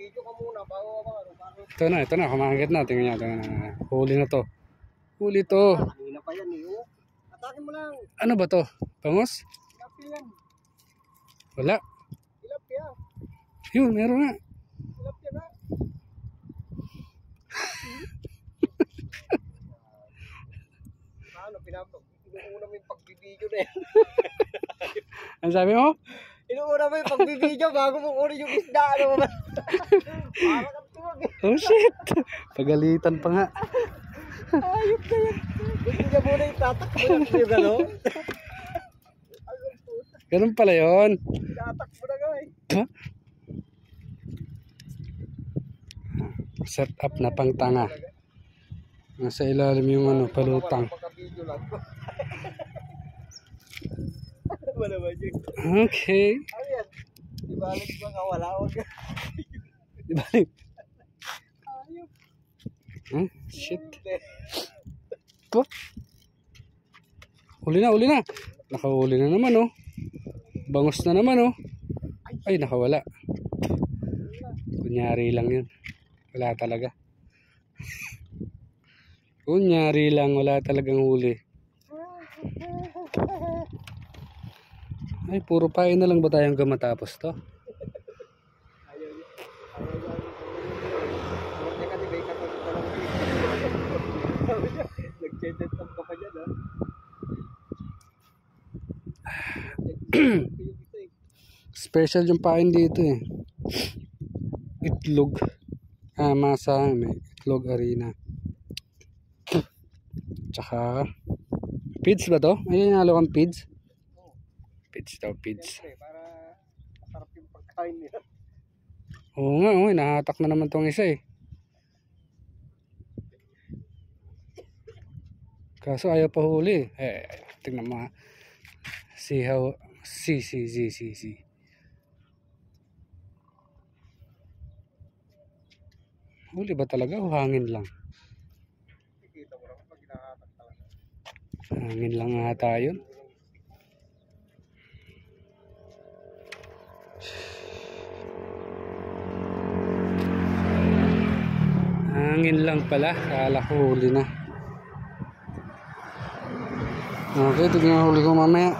Mag-video ka muna bago ano. Ito na, kumakit na. Tingnan nyo, tingnan na. Huli na to. Huli to. Kanina pa yan eh. Atakin mo lang. Ano ba to? Pangos? Tilapia yan. Wala. Tilapia. Yun, meron nga. Tilapia na. Ano, inuuna mo yung pagbibideo na yan. Ano sabi mo? Inuuna mo yung pagbibideo bago mo kunin yung isda. Ano ba? Parang ang tuwag eh. Oh shit! Pagalitan pa nga. Ayop na yan. Hindi niya muna itatakbo yung gano'n. Ganun pala yun. Itatakbo na nga eh. Huh? Set up na pang tanga. Nasa ilalim yung ano, palutang. Pagka-video lang. Ano naman yun? Okay. Ano yan? Di balik ba kawala? Di balik. Ayop. Huh? Shit. Oh. Uli na. Nakahuli na naman oh. Bangos na naman oh. Ay, nakawala. Kunyari lang yun. Wala talaga. Kunyari lang, wala talagang huli. Ay, puro pain na lang ba tayong gamatapos to? Special yung pain dito eh. Itlog. Masa, may itlog arena. Tsaka pids ba to? Ayun yung halawang pids. Pids daw, pids. Para masarap yung pagkain nila. Oo nga, nahatak na naman tong isa eh. Kaso ayaw pa huli. Tingnan mo ha. See how, see. Huli ba talaga o hangin lang? Kita mo naman pag hinahatak talaga. Hangin lang ata yun. Hangin lang pala. Kala ko huli na. Okay, tignan huli ko mamaya.